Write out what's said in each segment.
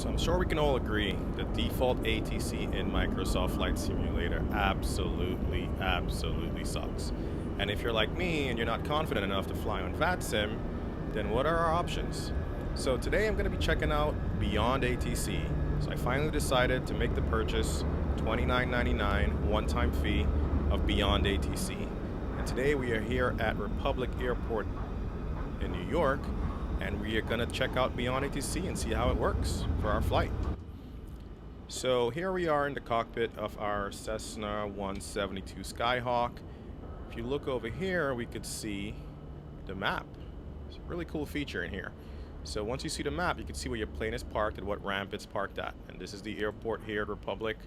So I'm sure we can all agree the default ATC in Microsoft Flight Simulator absolutely sucks. And if you're like me and you're not confident enough to fly on VATSIM, then what are our options? So today I'm going to be checking out Beyond ATC. So I finally decided to make the purchase, $29.99 one-time fee of Beyond ATC. And today we are here at Republic Airport in New York, and we are going to check out Beyond ATC and see how it works for our flight. So here we are in the cockpit of our Cessna 172 Skyhawk. If you look over here, we could see the map. It's a really cool feature in here. So once you see the map, you can see where your plane is parked and what ramp it's parked at. And this is the airport here at Republic.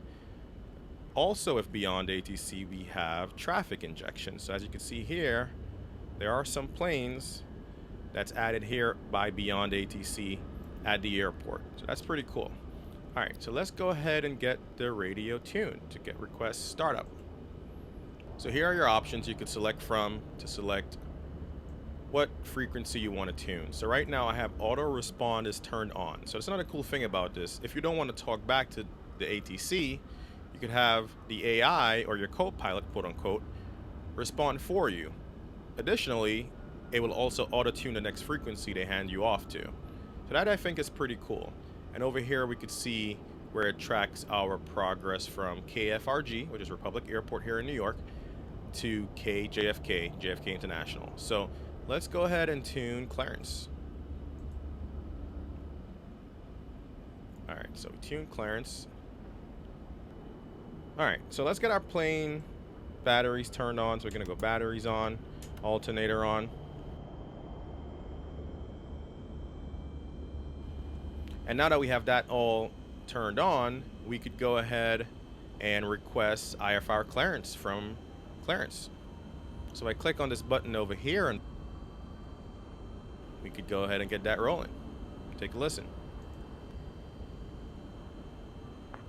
Also, with Beyond ATC, we have traffic injection. So as you can see here, there are some planes that's added here by Beyond ATC at the airport. So that's pretty cool. All right, so let's go ahead and get the radio tuned to get request startup. So here are your options you could select from to select what frequency you want to tune. So right now I have auto respond is turned on. So it's another cool thing about this. If you don't want to talk back to the ATC, you could have the AI or your co-pilot, quote unquote, respond for you. Additionally, it will also auto-tune the next frequency they hand you off to. So that I think is pretty cool. And over here we could see where it tracks our progress from KFRG, which is Republic Airport here in New York, to KJFK, JFK International. So let's go ahead and tune clearance. All right, so we tune clearance. All right, so let's get our plane batteries turned on. So we're gonna go batteries on, alternator on. And now that we have that all turned on, we could go ahead and request IFR clearance from clearance. So I click on this button over here and we could go ahead and get that rolling. Take a listen.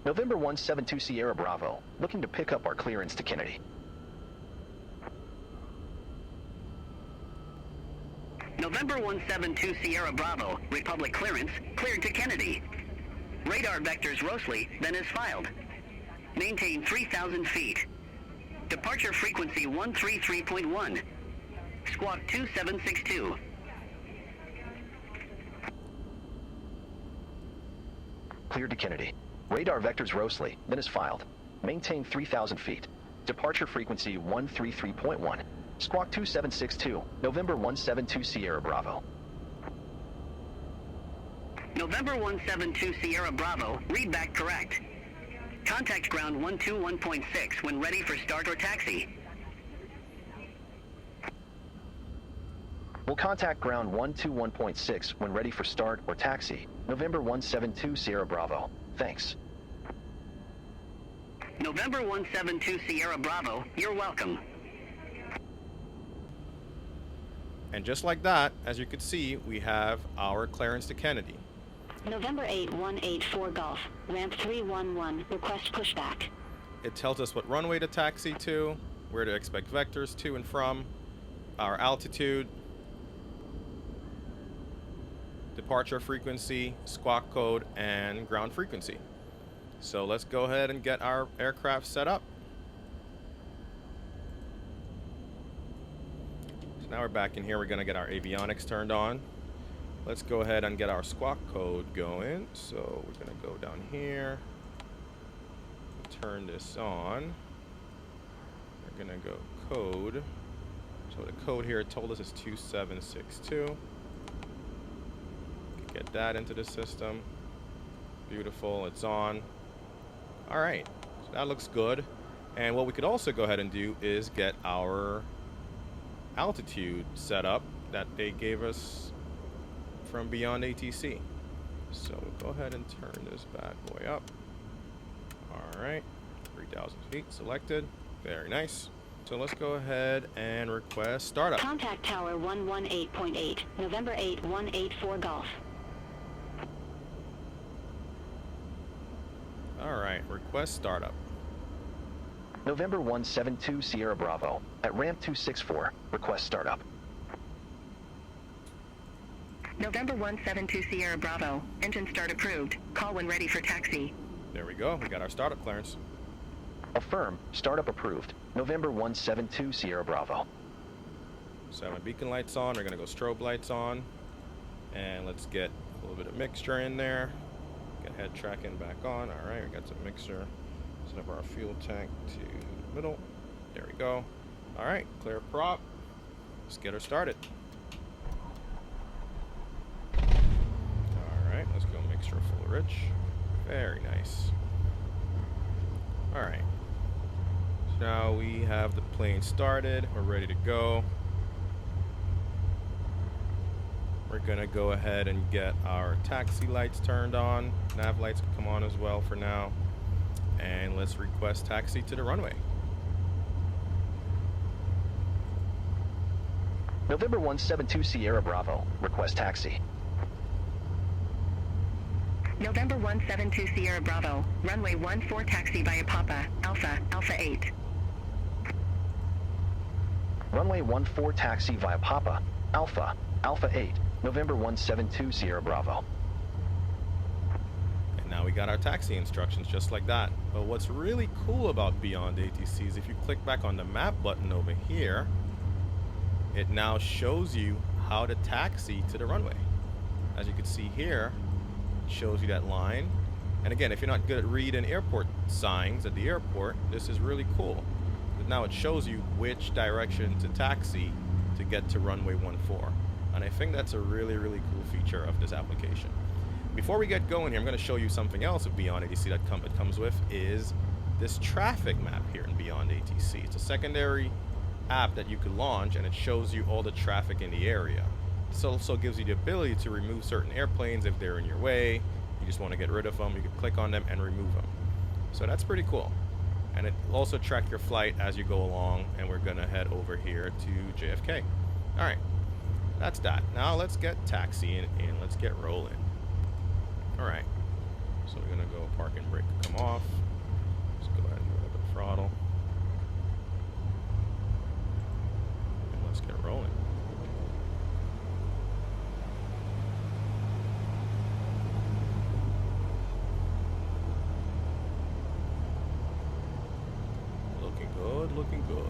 November 172 Sierra Bravo, looking to pick up our clearance to Kennedy. November 172 Sierra Bravo, Republic clearance, cleared to Kennedy. Radar vectors Rosley, then is filed. Maintain 3,000 feet. Departure frequency 133.1. Squawk 2762. Cleared to Kennedy. Radar vectors Rosley, then is filed. Maintain 3,000 feet. Departure frequency 133.1. Squawk 2762, November 172 Sierra Bravo. November 172 Sierra Bravo, read back correct. Contact ground 121.6 when ready for start or taxi. We'll contact ground 121.6 when ready for start or taxi. November 172 Sierra Bravo. Thanks. November 172 Sierra Bravo, you're welcome. And just like that, as you can see, we have our clearance to Kennedy. November 8184 Golf, ramp 311, request pushback. It tells us what runway to taxi to, where to expect vectors to and from, our altitude, departure frequency, squawk code, and ground frequency. So let's go ahead and get our aircraft set up. So now we're back in here. We're going to get our avionics turned on. Let's go ahead and get our squawk code going. So we're going to go down here, turn this on. We're going to go code. So the code here told us is 2762. Get that into the system. Beautiful, it's on. All right, so that looks good. And what we could also go ahead and do is get our altitude set up that they gave us from Beyond ATC. So we'll go ahead and turn this bad boy up. All right, 3,000 feet selected. Very nice. So let's go ahead and request startup. Contact tower 118.8, November 8184 Golf. All right, request startup. November 172 Sierra Bravo, at ramp 264, request startup. November 172 Sierra Bravo. Engine start approved. Call when ready for taxi. There we go. We got our startup clearance. Affirm. Startup approved. November 172 Sierra Bravo. 7 beacon lights on. We're going to go strobe lights on. And let's get a little bit of mixture in there. Get head tracking back on. All right, we got some mixture. Set up our fuel tank to the middle. There we go. All right, clear prop. Let's get her started. All right, let's go mixture full rich. Very nice. All right. So now we have the plane started. We're ready to go. We're gonna go ahead and get our taxi lights turned on. Nav lights can come on as well for now. And let's request taxi to the runway. November 172 Sierra Bravo. Request taxi. November 172 Sierra Bravo. Runway 14 taxi via Papa. Alpha 8. Runway 14 taxi via Papa. Alpha 8. November 172 Sierra Bravo. And now we got our taxi instructions just like that. But what's really cool about Beyond ATC is if you click back on the map button over here, it now shows you how to taxi to the runway. As you can see here, it shows you that line. And again, if you're not good at reading airport signs at the airport, this is really cool. But now it shows you which direction to taxi to get to runway 14. And I think that's a really, really cool feature of this application. Before we get going here, I'm going to show you something else of Beyond ATC that it comes with is this traffic map here in Beyond ATC. It's a secondary app that you could launch, and it shows you all the traffic in the area. This also gives you the ability to remove certain airplanes if they're in your way. You just want to get rid of them, you can click on them and remove them. So that's pretty cool. And it will also track your flight as you go along, and we're going to head over here to JFK. All right. That's that. Now let's get taxiing and let's get rolling. All right. So we're gonna go park and brake to come off. Let's go ahead and go to the throttle. And let's get rolling. Looking good, looking good.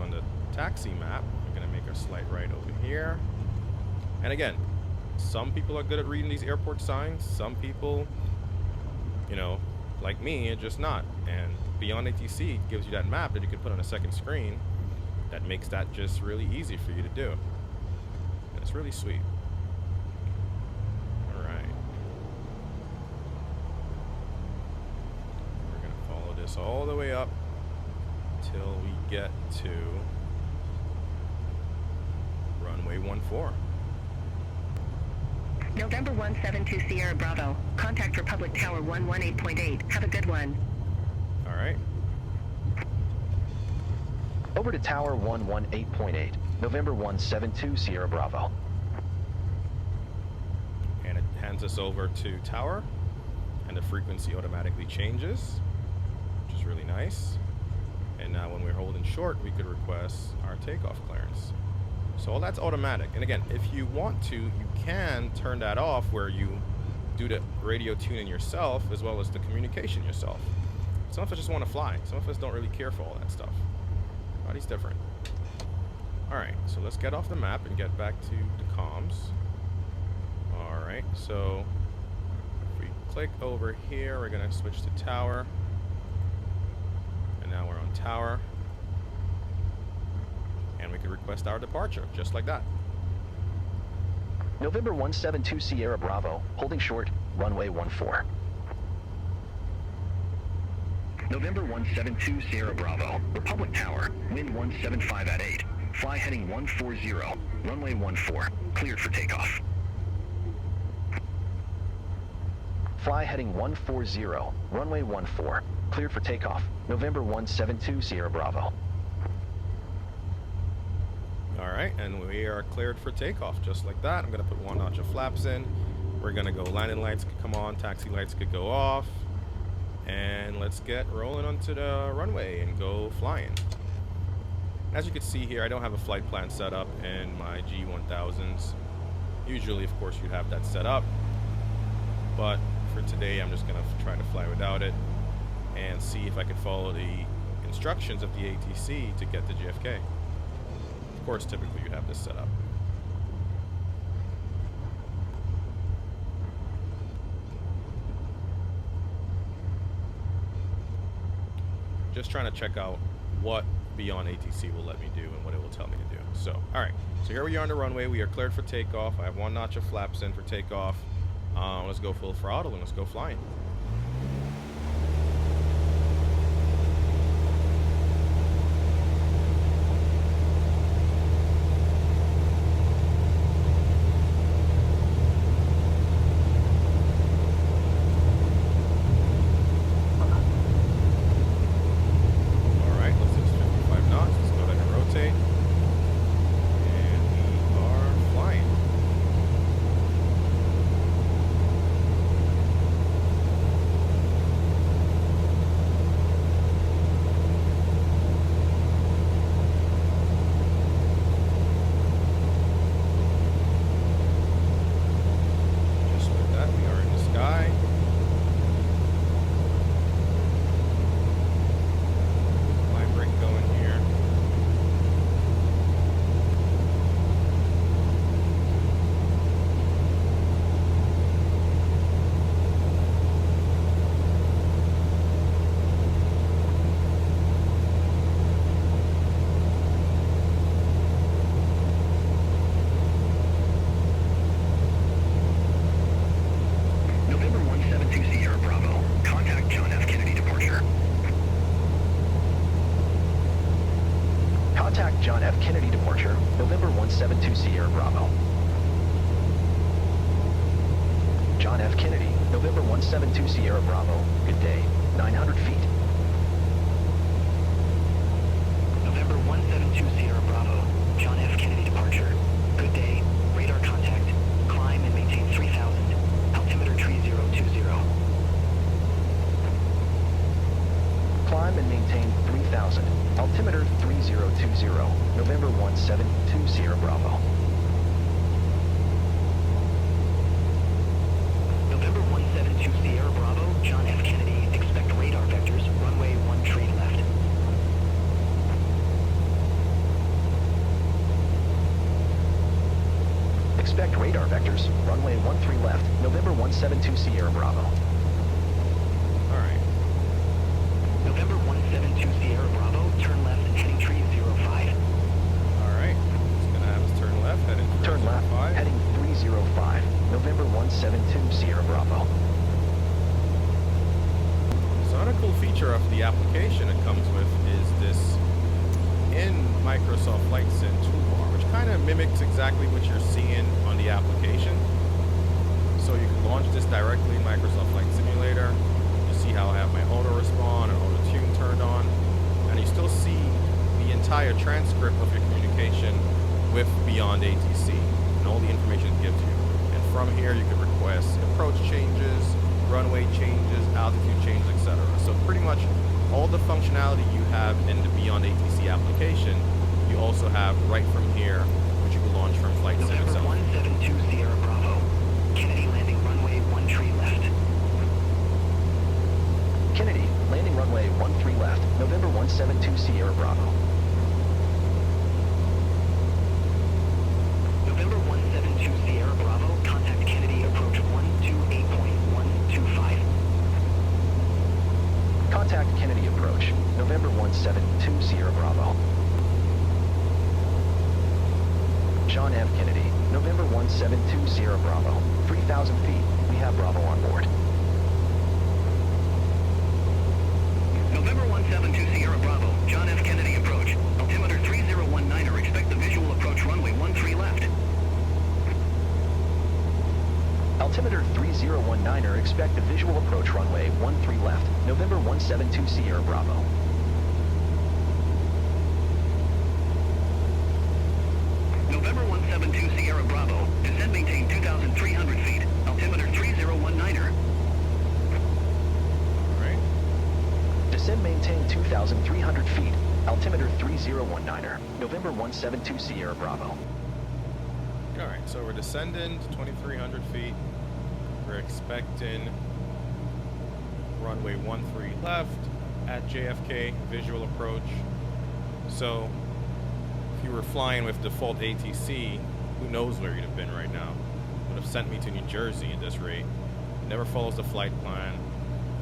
On the taxi map, we're going to make our slight right over here. And again, some people are good at reading these airport signs. Some people, you know, like me, are just not. And Beyond ATC gives you that map that you can put on a second screen that makes that just really easy for you to do. And it's really sweet. All right. We're going to follow this all the way up till we get to runway 14. November 172 Sierra Bravo. Contact Republic Tower 118.8. Have a good one. All right. Over to Tower 118.8. November 172 Sierra Bravo. And it hands us over to Tower, and the frequency automatically changes, which is really nice. And now when we're holding short, we could request our takeoff clearance. So all that's automatic. And again, if you want to, you can turn that off where you do the radio tuning yourself as well as the communication yourself. Some of us just want to fly. Some of us don't really care for all that stuff. Everybody's different. All right, so let's get off the map and get back to the comms. All right, so if we click over here, we're gonna switch to Tower. And now we're on Tower. And we can request our departure, just like that. November 172 Sierra Bravo, holding short, runway 14. November 172 Sierra Bravo, Republic Tower, wind 175 at 8, fly heading 140, runway 14, cleared for takeoff. Fly heading 140, runway 14, cleared for takeoff, November 172 Sierra Bravo. All right, and we are cleared for takeoff, just like that. I'm gonna put one notch of flaps in, We're gonna go landing lights could come on, taxi lights could go off, and let's get rolling onto the runway and go flying. As you can see here, I don't have a flight plan set up in my G1000s. Usually, of course, you have that set up, but for today, I'm just gonna try to fly without it and see if I can follow the instructions of the ATC to get to JFK. Of course, typically you have this set up. Just trying to check out what Beyond ATC will let me do and what it will tell me to do. So, all right. So here we are on the runway. We are cleared for takeoff. I have 1 notch of flaps in for takeoff. Let's go full throttle and let's go flying. John F. Kennedy departure, November 172 Sierra Bravo. John F. Kennedy, November 172 Sierra Bravo, good day, 900 feet. November 172 Sierra Bravo, John F. Kennedy departure, good day, radar contact, climb and maintain 3000, altimeter 3020. Climb and maintain 3000, altimeter 3020, November 172 Sierra Bravo. November 172 Sierra Bravo, John F. Kennedy, expect radar vectors, runway 13 left. Expect radar vectors, runway 13 left, November 172 Sierra Bravo. All right. November 172 Sierra Bravo, turn left, heading tree 05. All right. It's gonna have us turn left, heading Turn left, 305. heading 305, November 172 Sierra Bravo. So another cool feature of the application it comes with is this in Microsoft Flight Sim toolbar, which kind of mimics exactly what you're seeing on the application. So you can launch this directly in Microsoft Flight Simulator. You see how I have my auto respawn and auto tune turned on, and you still see the entire transcript of your communication with Beyond ATC and all the information it gives you. And from here you can request approach changes, runway changes, altitude changes, etc. So pretty much all the functionality you have in the Beyond ATC application, you also have right from here, which you can launch from Flight Sim November itself. 172 Sierra Bravo, Kennedy landing runway 13 left. Kennedy, landing runway 13 left, November 172 Sierra Bravo. November 172 Sierra Bravo, contact Kennedy, approach 128.125. Contact Kennedy approach, November 172 Sierra Bravo. John F. Kennedy, November 172 Sierra Bravo, 3,000 feet, we have Bravo on board. November 172 Sierra Bravo, John F. Kennedy approach, altimeter 3019er, expect the visual approach runway 13 left. Altimeter 3019er, expect the visual approach runway 13 left, November 172 Sierra Bravo. November 172 Sierra Bravo, descend maintain 2,300 feet, altimeter Descend, maintain 2,300 feet. Altimeter 3019er. November 172 Sierra Bravo. Alright, so we're descending to 2,300 feet. We're expecting runway 13 left at JFK, visual approach. So, if you were flying with default ATC, who knows where you'd have been right now. Would have sent me to New Jersey at this rate. It never follows the flight plan.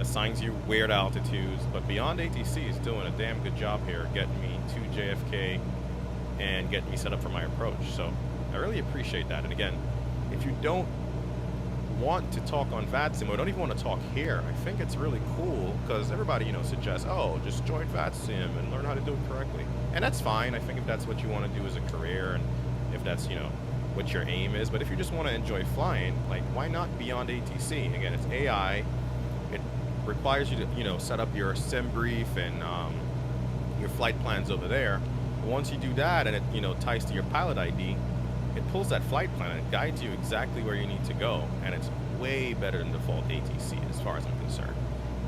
Assigns you weird altitudes, but Beyond ATC is doing a damn good job here getting me to JFK and getting me set up for my approach. So I really appreciate that. And again, if you don't want to talk on VATSIM or don't even want to talk here, I think it's really cool because everybody, you know, suggests, oh, just join VATSIM and learn how to do it correctly. And that's fine. I think if that's what you want to do as a career and if that's, you know, what your aim is. But if you just want to enjoy flying, like, why not Beyond ATC? Again, it's AI. It requires you to, you know, set up your sim brief and your flight plans over there. But once you do that and it, you know, ties to your pilot ID, it pulls that flight plan and it guides you exactly where you need to go. And it's way better than default ATC as far as I'm concerned.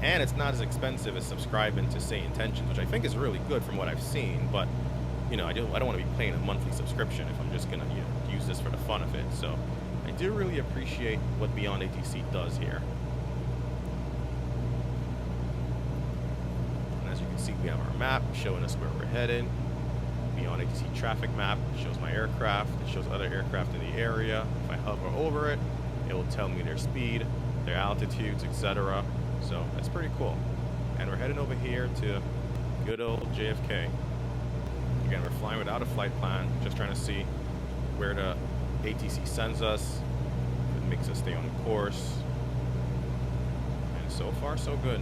And it's not as expensive as subscribing to Say Intentions, which I think is really good from what I've seen. But, you know, I don't want to be paying a monthly subscription if I'm just going to, you know, use this for the fun of it. So I do really appreciate what Beyond ATC does here. And as you can see, we have our map showing us where we're headed. Beyond ATC traffic map shows my aircraft. It shows other aircraft in the area. If I hover over it, it will tell me their speed, their altitudes, etc. So that's pretty cool. And we're heading over here to good old JFK. Again, we're flying without a flight plan, just trying to see where the ATC sends us. If it makes us stay on course. And so far, so good.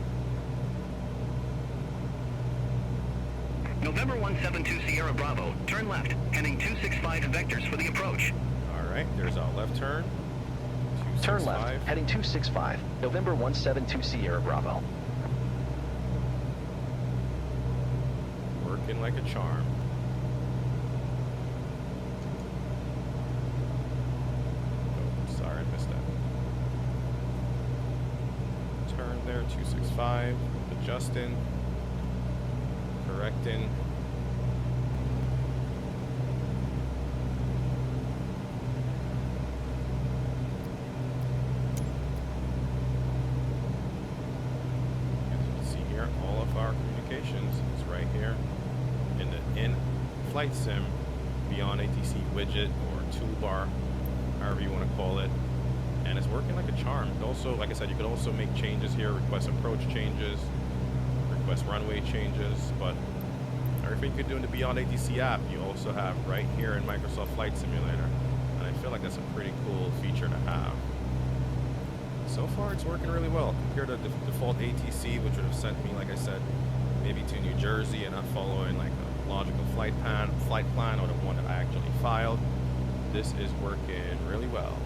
November 172 Sierra Bravo, turn left, heading 265 vectors for the approach. Alright, there's our left turn. Turn left, heading 265, November 172 Sierra Bravo. Working like a charm. Oh, sorry, I missed that. Turn there, 265, adjusting. Correcting. As you can see here, all of our communications is right here in the in-flight sim Beyond ATC widget or toolbar, however you want to call it, and it's working like a charm. Also, like I said, you could also make changes here, request approach changes, request runway changes, but everything you could do in the Beyond ATC app, you also have right here in Microsoft Flight Simulator. And I feel like that's a pretty cool feature to have. So far, it's working really well compared to the default ATC, which would have sent me, like I said, maybe to New Jersey and not following like a logical flight plan or the one that I actually filed. This is working really well.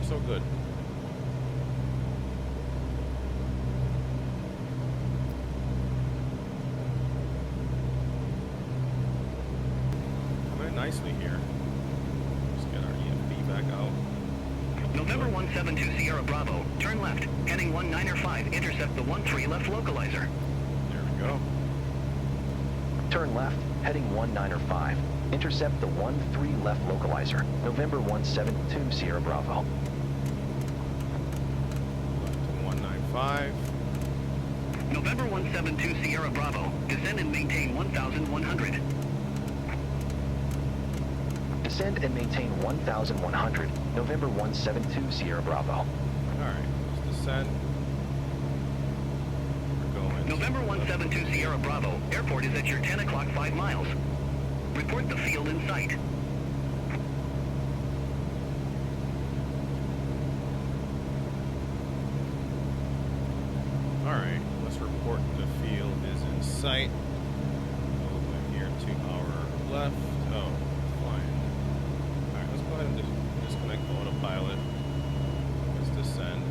So good. Coming in nicely here. Let's get our EFB back out. November 172 Sierra Bravo, turn left, heading 195, intercept the 13 left localizer. There we go. Turn left, heading 195, intercept the 13 left localizer, November 172 Sierra Bravo. 5. November 172 Sierra Bravo, descend and maintain 1,100. Descend and maintain 1,100, November 172 Sierra Bravo. Alright, let's descend. We're going. November 172 Sierra Bravo, airport is at your 10 o'clock 5 miles. Report the field in sight. Alright, let's report the field is in sight. Over here to our left. Oh, flying. Alright, let's go ahead and disconnect autopilot. Let's descend.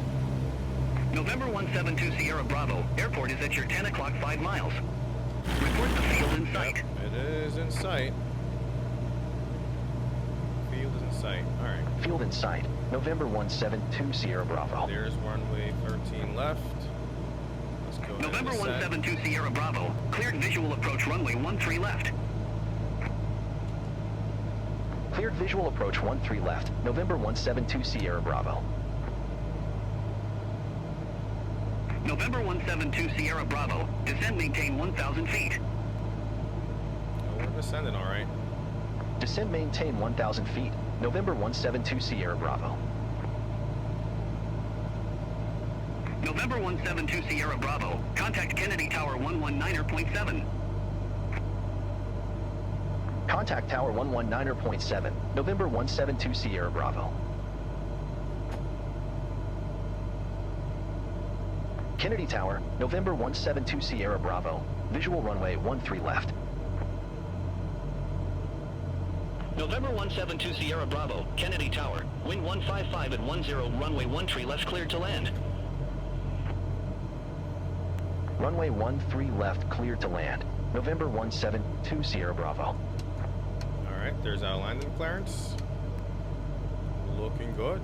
November 172 Sierra Bravo. Airport is at your 10 o'clock 5 miles. Report the field in sight. Yep, it is in sight. Field is in sight. Alright. Field in sight. November 172 Sierra Bravo. There's runway 13 left. Let's go ahead November and descend. 172 Sierra Bravo. Cleared visual approach runway 13 left. Cleared visual approach 13 left. November 172 Sierra Bravo. November 172 Sierra Bravo. Descend maintain 1,000 feet. Oh, we're descending alright. Descend maintain 1,000 feet. November 172 Sierra Bravo. November 172 Sierra Bravo. Contact Kennedy Tower 119.7. Contact Tower 119.7. November 172 Sierra Bravo. Kennedy Tower, November 172 Sierra Bravo. Visual runway 13 left. November 172 Sierra Bravo. Kennedy Tower. Wind 155 at 10. Runway 13 left cleared to land. Runway 13 left cleared to land. November 172 Sierra Bravo. Alright, there's our landing clearance. Looking good.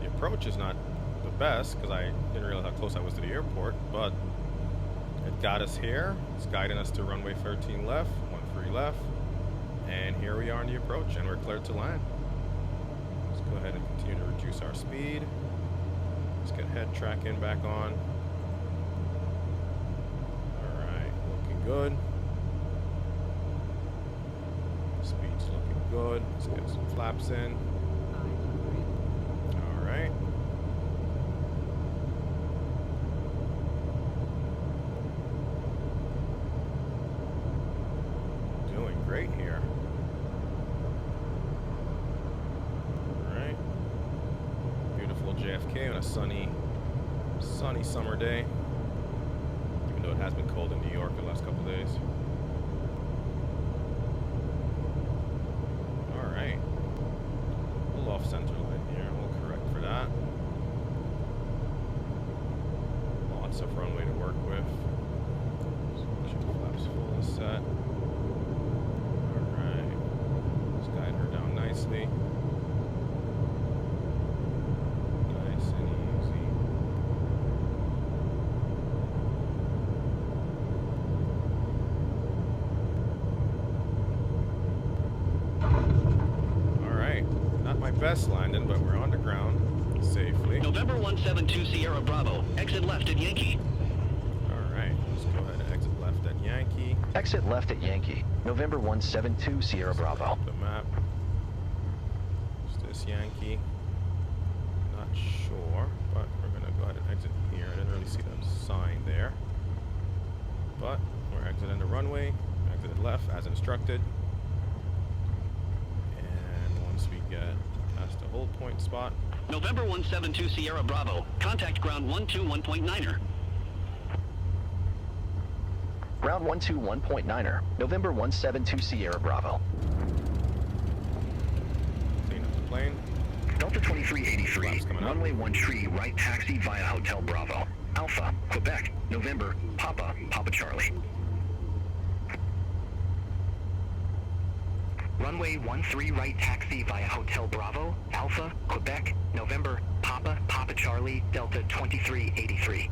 The approach is not the best because I didn't realize how close I was to the airport, but it got us here. It's guiding us to runway 13 left, 13 left, and here we are on the approach, and we're cleared to land. Let's go ahead and continue to reduce our speed. Let's get head tracking back on. Alright, looking good. Speed's looking good. Let's get some flaps in. Alright. Doing great here. Alright. Beautiful JFK on a sunny summer day. Even though it has been cold in New York the last couple days. Alright. A little off center line here. We'll correct for that. Lots of runway to work with. So make sure the flaps full and set. Alright. Just guide her down nicely. Nice and easy. Alright. Not my best landing, but we're on the ground safely. November 172 Sierra Bravo. Exit left at Yankee. Alright. Let's go ahead and exit left at Yankee. Exit left at Yankee. November 172 Sierra Bravo. The map. Is this Yankee? Not sure, but we're gonna go ahead and exit here. I didn't really see the sign there. But we're exiting the runway. Exited left as instructed. And once we get past the hold point spot, November 172 Sierra Bravo. Contact ground 121.9er. Ground 121.9er. November 172 Sierra Bravo. clean up the plane. Delta 2383. Flaps coming up. Runway 13 right taxi via Hotel Bravo. Alpha, Quebec, November, Papa, Papa Charlie. Runway 13 right taxi via Hotel Bravo, Alpha, Quebec, November, Papa, Papa Charlie, Delta 2383.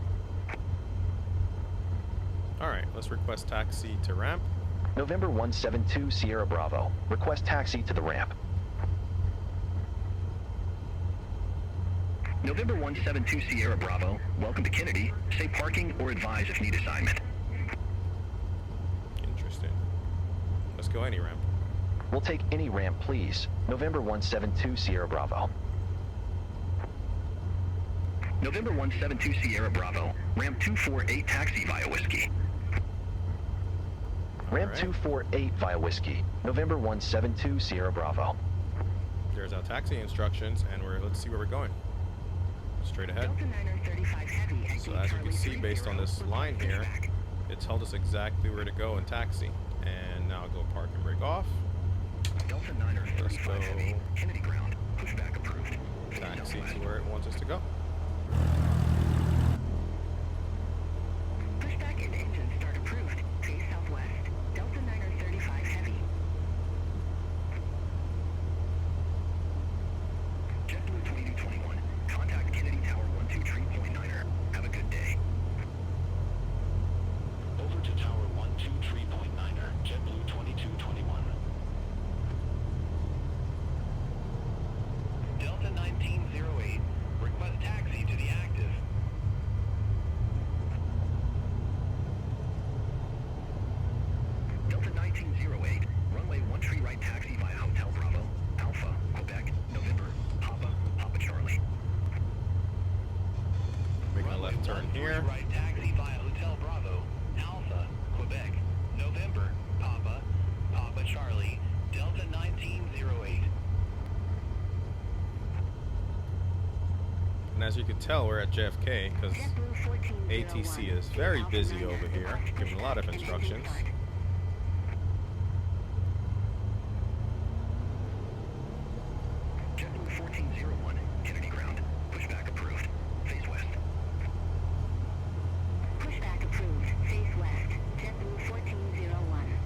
Alright, let's request taxi to ramp. November 172 Sierra Bravo. Request taxi to the ramp. November 172 Sierra Bravo, welcome to Kennedy. Say parking or advise if need assignment. Interesting. Let's go any ramp. We'll take any ramp, please. November 172 Sierra Bravo. November 172 Sierra Bravo, ramp 248 taxi via Whiskey. Ramp Alright. 248 via Whiskey. November 172 Sierra Bravo. There's our taxi instructions, and let's see where we're going. Straight ahead. Delta 935 Heavy at So Gate as you can Charlie see, 30, based on this line here, it told us exactly where to go and taxi. And now I'll go park and break off. Delta 9er Let's 35 go Heavy, Kennedy ground, pushback approved. taxi to where it wants us to go. Pushback and engine start approved. Face southwest. Delta 9er 35 Heavy. JetBlue 2221, contact Kennedy Tower 123.9er. Have a good day. Over to Tower 123.9er, JetBlue 2221. Delta 1908. Request taxi to the active. Delta 1908, runway 13 right taxi via Hotel Bravo, Alpha, Quebec, November, Papa, Papa Charlie. Making a left turn here. Right taxi via Hotel Bravo, Alpha, Quebec, November, Papa, Papa Charlie, Delta 1908. And as you can tell, we're at JFK because ATC is very busy over here, giving a lot of instructions. JetBlue 1401, Kennedy ground, pushback approved. Face west. Pushback approved. Face west. JetBlue 1401.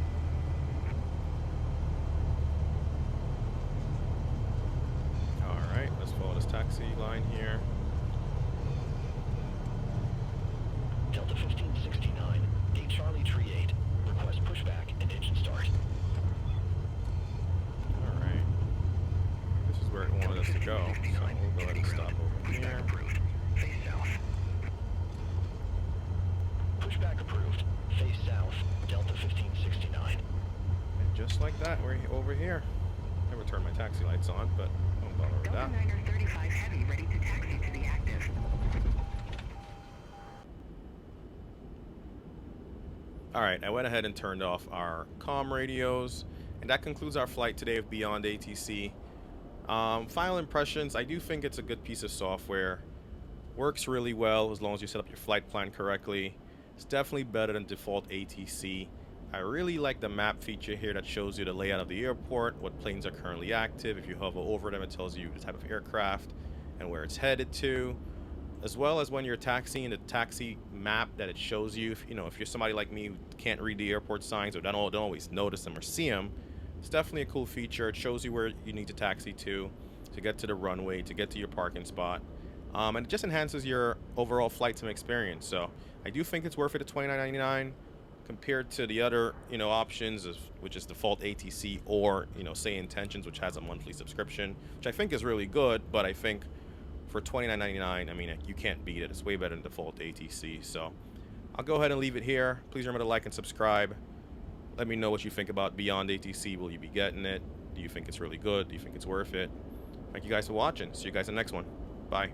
Alright, let's follow this taxi line here. Delta 1569, gate Charlie Tree 8. Request pushback and engine start. Alright. This is where it wanted us to go. So we'll go ahead and stop over Pushback here. approved. Face south. Pushback approved. Face south. Delta 1569. And just like that, we're over here. Never turned my taxi lights on, but don't bother with Delta that. 9er 35 Heavy ready to taxi to the active. Alright, I went ahead and turned off our comm radios, and that concludes our flight today of Beyond ATC. Final impressions, I do think it's a good piece of software. Works really well as long as you set up your flight plan correctly. It's definitely better than default ATC. I really like the map feature here that shows you the layout of the airport, what planes are currently active. If you hover over them, it tells you the type of aircraft and where it's headed to. As well as when you're taxiing, the taxi map that it shows you, if you're somebody like me who can't read the airport signs or don't always notice them or see them, it's definitely a cool feature. It shows you where you need to taxi to get to the runway, to get to your parking spot. And it just enhances your overall flight sim experience. So I do think it's worth it at $29.99 compared to the other, options, which is default ATC or, say Intentions, which has a monthly subscription, which I think is really good, but I think for $29.99, I mean, you can't beat it. It's way better than default ATC. So I'll go ahead and leave it here. Please remember to like and subscribe. Let me know what you think about Beyond ATC. Will you be getting it? Do you think it's really good? Do you think it's worth it? Thank you guys for watching. See you guys in the next one. Bye.